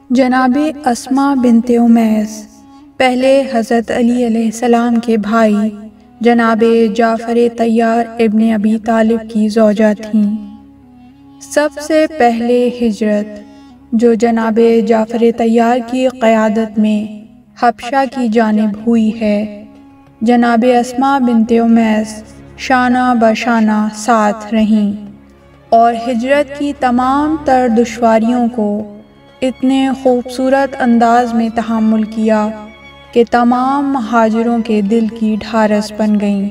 جناب اسماء بنت امیس پہلے حضرت علی علیہ السلام کے بھائی جناب جعفر طیار ابن ابی طالب کی زوجہ تھیں۔ سب سے پہلے ہجرت جو جناب جعفر طیار کی قیادت میں حبشہ کی جانب ہوئی ہے، جناب اسماء بنت امیس شانہ بشانہ ساتھ رہیں اور ہجرت کی تمام تر دشواریوں کو اتنے خوبصورت انداز میں تحمل کیا کہ تمام مہاجروں کے دل کی ڈھارس بن گئیں۔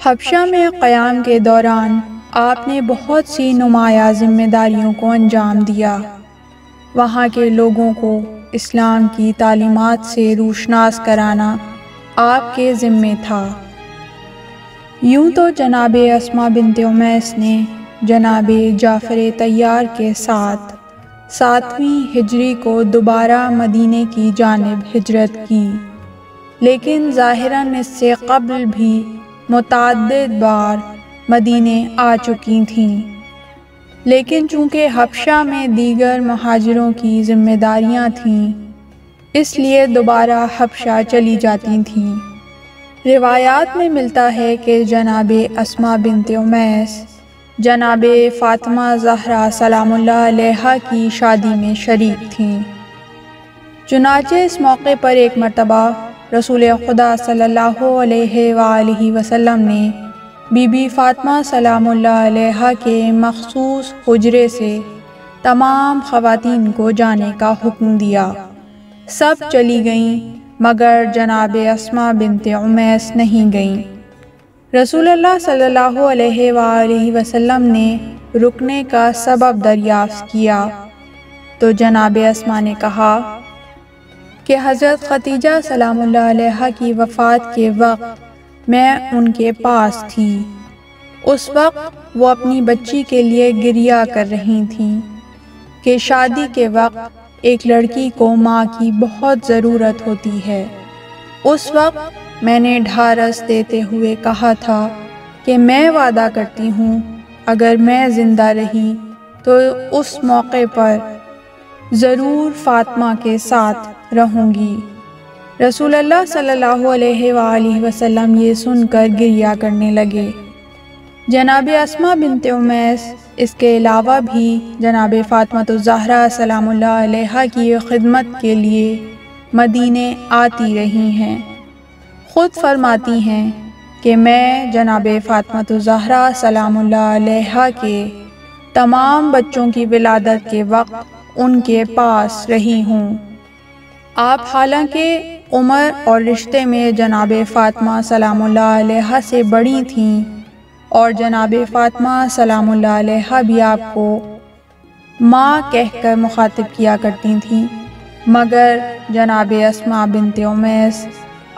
حبشہ میں قیام کے دوران آپ نے بہت سی نمایاں ذمہ داریوں کو انجام دیا۔ وہاں کے لوگوں کو اسلام کی تعلیمات سے روشناس کرانا آپ کے ذمے تھا۔ یوں تو جناب اسماء بنت امیس نے جناب جعفر طیار کے ساتھ 7ویں ہجری کو دوبارہ مدینے کی جانب ہجرت کی، لیکن ظاہراً اس سے قبل بھی متعدد بار مدینے آ چکی تھیں، لیکن چونکہ حبشہ میں دیگر مہاجروں کی ذمہ داریاں تھیں، اس لیے دوبارہ حبشہ چلی جاتی تھیں۔ روایات میں ملتا ہے کہ جناب اسماء بنت امیس جناب فاطمہ زہرا سلام اللہ علیہا کی شادی میں شریک تھیں۔ چنانچہ اس موقع پر ایک مرتبہ رسول خدا صلی اللہ علیہ وآلہ وسلم نے بی بی فاطمہ سلام اللہ علیہا کے مخصوص حجرے سے تمام خواتین کو جانے کا حکم دیا۔ سب چلی گئیں مگر جناب اسماء بنت امیس نہیں گئیں۔ رسول اللہ صلی اللہ علیہ وآلہ وسلم نے رکنے کا سبب دریافت کیا تو جناب اسماء نے کہا کہ حضرت خدیجہ سلام اللہ علیہا کی وفات کے وقت میں ان کے پاس تھی۔ اس وقت وہ اپنی بچی کے لیے گریہ کر رہی تھیں کہ شادی کے وقت ایک لڑکی کو ماں کی بہت ضرورت ہوتی ہے۔ اس وقت میں نے ڈھارس دیتے ہوئے کہا تھا کہ میں وعدہ کرتی ہوں اگر میں زندہ رہی تو اس موقع پر ضرور فاطمہ کے ساتھ رہوں گی۔ رسول اللہ صلی اللہ علیہ وآلہ وسلم یہ سن کر گریہ کرنے لگے۔ جناب اسماء بنت امیس اس کے علاوہ بھی جناب فاطمہ الزہرا سلام اللہ علیہا کی خدمت کے لیے مدینے آتی رہی ہیں۔ خود فرماتی ہیں کہ میں جناب فاطمہ الزہرا سلام اللہ علیہا کے تمام بچوں کی ولادت کے وقت ان کے پاس رہی ہوں۔ آپ حالانکہ عمر اور رشتے میں جناب فاطمہ سلام اللہ علیہا سے بڑی تھیں اور جناب فاطمہ سلام اللہ علیہا بھی آپ کو ماں کہہ کر مخاطب کیا کرتی تھیں، مگر جناب اسماء بنت امیس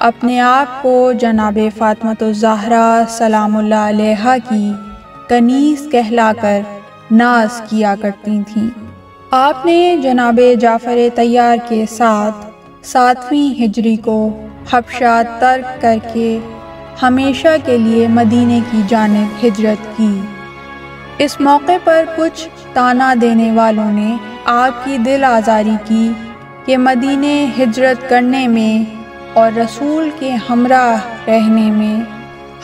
اپنے آپ کو جناب فاطمہ الزہرا سلام اللہ علیہا کی کنیز کہلا کر ناز کیا کرتی تھیں۔ آپ نے جناب جعفر طیار کے ساتھ 7ویں ہجری کو حبشہ ترک کر کے ہمیشہ کے لیے مدینے کی جانب ہجرت کی۔ اس موقع پر کچھ طعنہ دینے والوں نے آپ کی دل آزاری کی کہ مدینے ہجرت کرنے میں اور رسول کے ہمراہ رہنے میں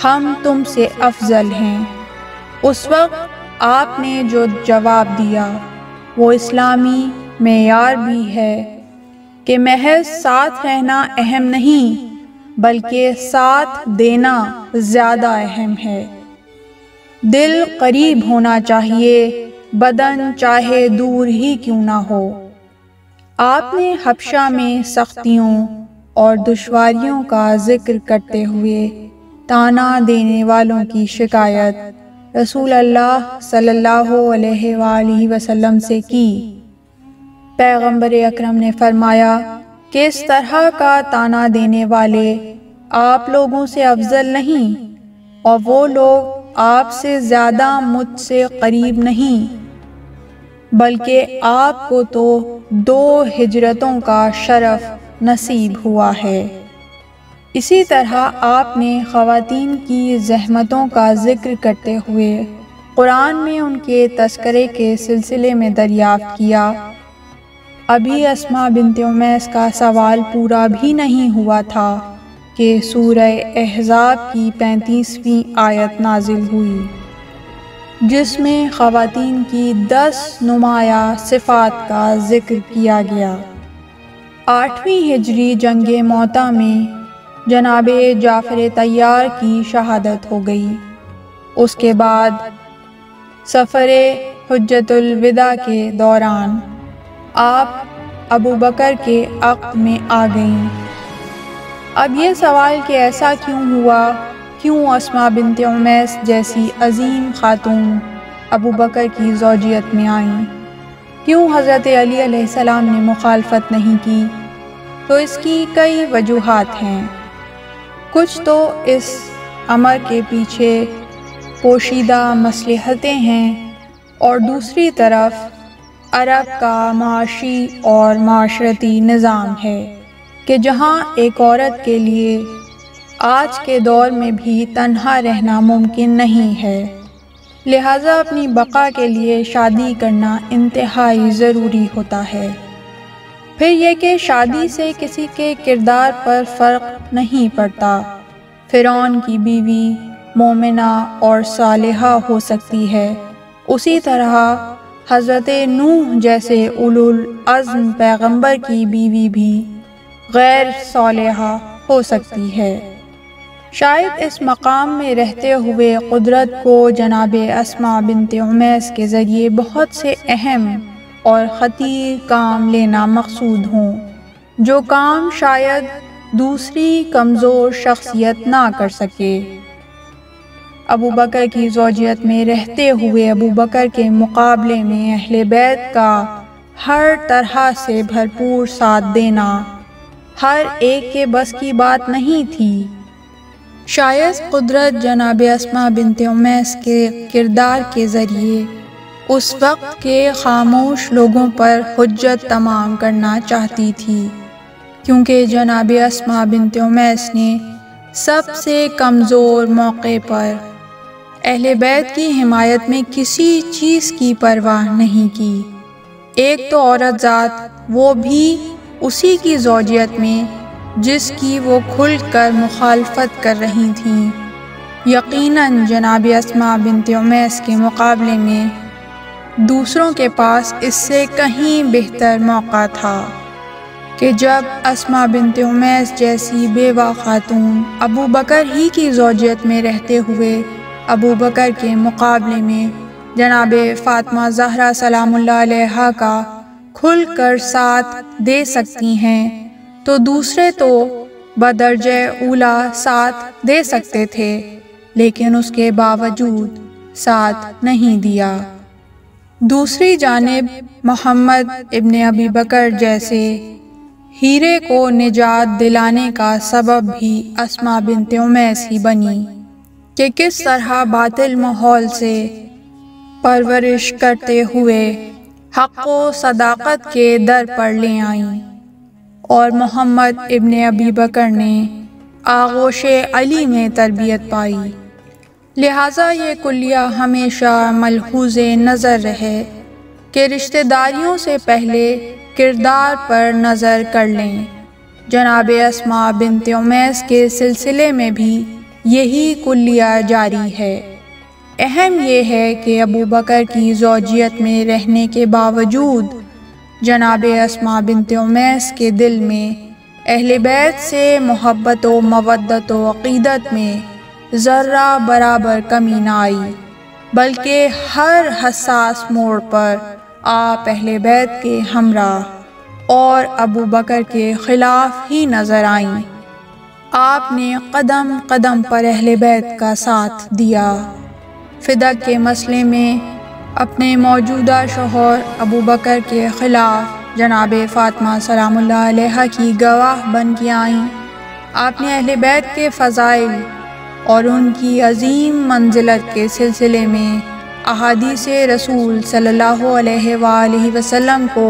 ہم تم سے افضل ہیں۔ اس وقت آپ نے جو جواب دیا وہ اسلامی معیار بھی ہے کہ محض ساتھ رہنا اہم نہیں بلکہ ساتھ دینا زیادہ اہم ہے۔ دل قریب ہونا چاہیے، بدن چاہے دور ہی کیوں نہ ہو۔ آپ نے حبشہ میں سختیوں اور دشواریوں کا ذکر کرتے ہوئے طعنہ دینے والوں کی شکایت رسول اللہ صلی اللہ علیہ وآلہ وسلم سے کی۔ پیغمبر اکرم نے فرمایا کہ اس طرح کا طعنہ دینے والے آپ لوگوں سے افضل نہیں اور وہ لوگ آپ سے زیادہ مجھ سے قریب نہیں، بلکہ آپ کو تو 2 ہجرتوں کا شرف نصیب ہوا ہے۔ اسی طرح آپ نے خواتین کی زحمتوں کا ذکر کرتے ہوئے قرآن میں ان کے تذکرے کے سلسلے میں دریافت کیا ابھی اسماء بنت امیس کا سوال پورا بھی نہیں ہوا تھا کہ سورہ احزاب کی 35ویں آیت نازل ہوئی، جس میں خواتین کی 10 نمایاں صفات کا ذکر کیا گیا۔ 8ویں ہجری جنگ موطا میں جناب جعفر طیار کی شہادت ہو گئی۔ اس کے بعد سفر حجۃ الوداع کے دوران آپ ابو بکر کے عقد میں آ گئیں۔ اب یہ سوال کہ ایسا کیوں ہوا، کیوں اسماء بنت امیس جیسی عظیم خاتون ابو بکر کی زوجیت میں آئیں، کیوں حضرت علی علیہ السلام نے مخالفت نہیں کی؟ تو اس کی کئی وجوہات ہیں۔ کچھ تو اس امر کے پیچھے پوشیدہ مصلحتیں ہیں، اور دوسری طرف عرب کا معاشی اور معاشرتی نظام ہے کہ جہاں ایک عورت کے لیے آج کے دور میں بھی تنہا رہنا ممکن نہیں ہے، لہٰذا اپنی بقا کے لیے شادی کرنا انتہائی ضروری ہوتا ہے۔ پھر یہ کہ شادی سے کسی کے کردار پر فرق نہیں پڑتا۔ فرعون کی بیوی مومنہ اور صالحہ ہو سکتی ہے، اسی طرح حضرت نوح جیسے اولو العزم پیغمبر کی بیوی بھی غیر صالحہ ہو سکتی ہے۔ شاید اس مقام میں رہتے ہوئے قدرت کو جناب اسماء بنت امیس کے ذریعے بہت سے اہم اور خطیر کام لینا مقصود ہوں، جو کام شاید دوسری کمزور شخصیت نہ کر سکے۔ ابو بکر کی زوجیت میں رہتے ہوئے ابو بکر کے مقابلے میں اہل بیت کا ہر طرح سے بھرپور ساتھ دینا ہر ایک کے بس کی بات نہیں تھی۔ شاید قدرت جناب اسماء بنت امیس کے کردار کے ذریعے اس وقت کے خاموش لوگوں پر حجت تمام کرنا چاہتی تھی، کیونکہ جناب اسماء بنت امیس نے سب سے کمزور موقع پر اہل بیت کی حمایت میں کسی چیز کی پرواہ نہیں کی۔ ایک تو عورت ذات، وہ بھی اسی کی زوجیت میں جس کی وہ کھل کر مخالفت کر رہی تھیں۔ یقیناً جناب اسماء بنت امیس کے مقابلے میں دوسروں کے پاس اس سے کہیں بہتر موقع تھا کہ جب اسماء بنت امیس جیسی بیوہ خاتون ابو بکر ہی کی زوجیت میں رہتے ہوئے ابو بکر کے مقابلے میں جناب فاطمہ زہرا سلام اللہ علیہا کا کھل کر ساتھ دے سکتی ہیں، تو دوسرے تو بدرجہ اولا ساتھ دے سکتے تھے، لیکن اس کے باوجود ساتھ نہیں دیا۔ دوسری جانب محمد ابن ابی بکر جیسے ہیرے کو نجات دلانے کا سبب بھی اسماء بنت امیس ہی بنی کہ کس طرح باطل ماحول سے پرورش کرتے ہوئے حق و صداقت کے در پر لے آئیں، اور محمد ابن ابی بکر نے آغوش علی میں تربیت پائی۔ لہٰذا یہ کلیہ ہمیشہ ملحوظ نظر رہے کہ رشتہ داریوں سے پہلے کردار پر نظر کر لیں۔ جناب اسماء بنت امیس کے سلسلے میں بھی یہی کلیہ جاری ہے۔ اہم یہ ہے کہ ابو بکر کی زوجیت میں رہنے کے باوجود جناب اسماء بنت امیس کے دل میں اہل بیت سے محبت و مودت و عقیدت میں ذرہ برابر کمی نہ آئی، بلکہ ہر حساس موڑ پر آپ اہل بیت کے ہمراہ اور ابو بکر کے خلاف ہی نظر آئیں۔ آپ نے قدم قدم پر اہل بیت کا ساتھ دیا۔ فدق کے مسئلے میں اپنے موجودہ شوہر ابو بکر کے خلاف جناب فاطمہ سلام اللہ علیہا کی گواہ بن کے آئیں۔ آپ نے اہل بیت کے فضائل اور ان کی عظیم منزلت کے سلسلے میں احادیث رسول صلی اللہ علیہ وآلہ وسلم کو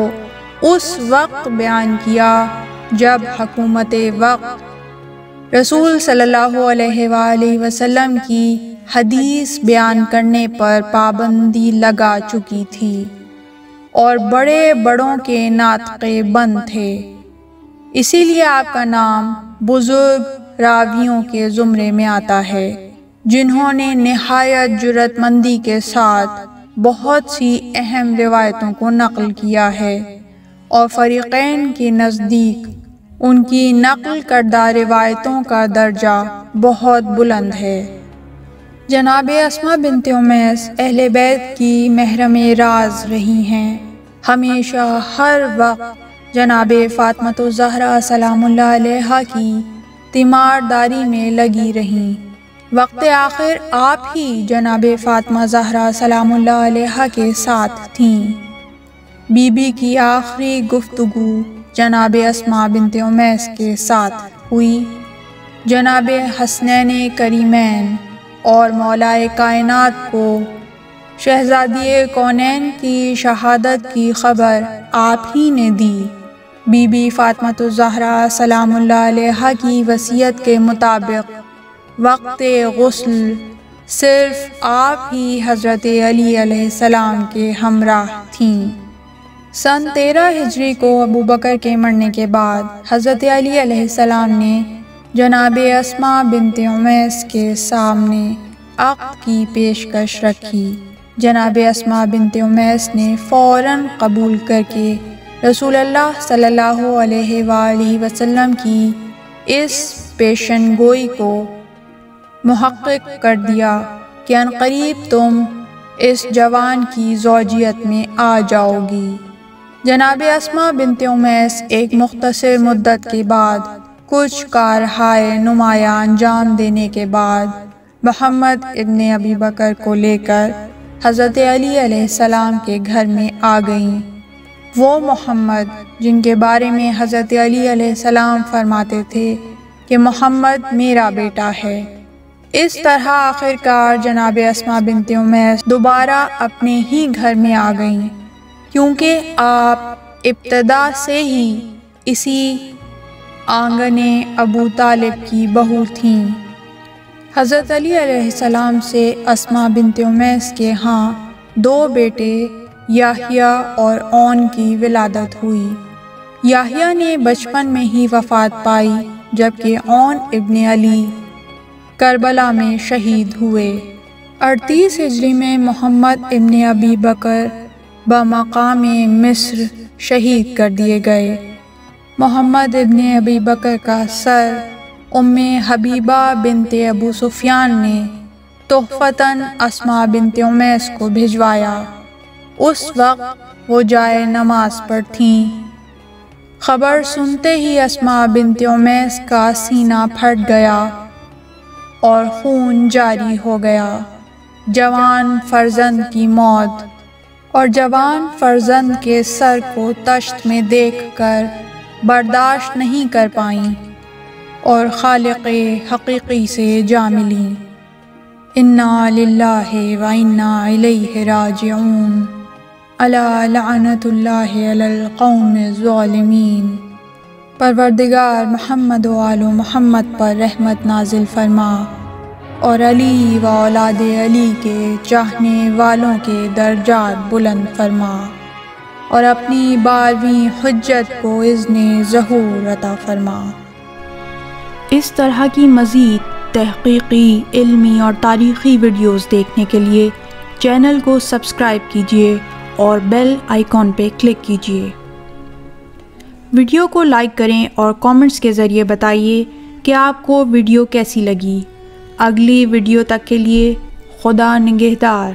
اس وقت بیان کیا جب حکومت وقت رسول صلی اللہ علیہ وآلہ وسلم کی حدیث بیان کرنے پر پابندی لگا چکی تھی، اور بڑے بڑوں کے ناطق بند تھے، اسی لیے آپ کا نام بزرگ راویوں کے زمرے میں آتا ہے، جنہوں نے نہایت جرأت مندی کے ساتھ بہت سی اہم روایتوں کو نقل کیا ہے، اور فریقین کے نزدیک ان کی نقل کردہ روایتوں کا درجہ بہت بلند ہے۔ جناب اسماء بنت امیس اہل بیت کی محرم راز رہی ہیں، ہمیشہ ہر وقت جناب فاطمۃ الزہرا سلام اللہ علیہا کی تیمارداری میں لگی رہیں۔ وقت آخر آپ ہی جناب فاطمہ زہرا سلام اللہ علیہا کے ساتھ تھیں۔ بی بی کی آخری گفتگو جناب اسماء بنت امیس کے ساتھ ہوئی۔ جناب حسنین کریمین اور مولائے کائنات کو شہزادی کونین کی شہادت کی خبر آپ ہی نے دی۔ بی بی فاطمۃ الزہرا سلام اللہ علیہا کی وصیت کے مطابق وقت غسل صرف آپ ہی حضرت علی علیہ السلام کے ہمراہ تھیں۔ سن 13 ہجری کو ابو بکر کے مرنے کے بعد حضرت علی علیہ السلام نے جناب اسماء بنت امیس کے سامنے عقد کی پیشکش رکھی۔ جناب اسماء بنت امیس نے فوراً قبول کر کے رسول اللہ صلی اللہ علیہ وآلہ وسلم کی اس پیشن گوئی کو محقق کر دیا کہ عنقریب تم اس جوان کی زوجیت میں آ جاؤ گی۔ جناب اسماء بنت امیس ایک مختصر مدت کے بعد کچھ کارہائے نمایاں انجام دینے کے بعد محمد ابن ابی بکر کو لے کر حضرت علی علیہ السلام کے گھر میں آ گئیں۔ وہ محمد جن کے بارے میں حضرت علی علیہ السلام فرماتے تھے کہ محمد میرا بیٹا ہے۔ اس طرح آخرکار جناب اسماء بنت امیس دوبارہ اپنے ہی گھر میں آ گئیں، کیونکہ آپ ابتدا سے ہی اسی آنگن ابو طالب کی بہو تھیں۔ حضرت علی علیہ السلام سے اسماء بنت امیس کے ہاں 2 بیٹے یحییٰ اور عون کی ولادت ہوئی۔ یحییٰ نے بچپن میں ہی وفات پائی، جبکہ عون ابن علی کربلا میں شہید ہوئے۔ 38 ہجری میں محمد ابن ابی بکر بمقام مصر شہید کر دیے گئے۔ محمد ابن ابی بکر کا سر ام حبیبہ بنت ابو سفیان نے تحفتاً اسماء بنت امیس کو بھجوایا۔ اس وقت وہ جائے نماز پر تھیں۔ خبر سنتے ہی اسماء بنت امیس کا سینہ پھٹ گیا اور خون جاری ہو گیا۔ جوان فرزند کی موت اور جوان فرزند کے سر کو طشت میں دیکھ کر برداشت نہیں کر پائیں اور خالق حقیقی سے جا ملیں۔ انا للہ و انا الیہ راجعون، الا لعنت اللہ علی القوم الظالمین۔ پروردگار محمد و آل محمد پر رحمت نازل فرما اور علی و اولاد علی کے چاہنے والوں کے درجات بلند فرما، اور اپنی 12ویں حجت کو اذن ظہور عطا فرما۔ اس طرح کی مزید تحقیقی، علمی اور تاریخی ویڈیوز دیکھنے کے لیے چینل کو سبسکرائب کیجیے اور بیل آئیکن پہ کلک کیجیے۔ ویڈیو کو لائک کریں اور کامنٹس کے ذریعے بتائیے کہ آپ کو ویڈیو کیسی لگی۔ اگلی ویڈیو تک کے لیے خدا نگہدار۔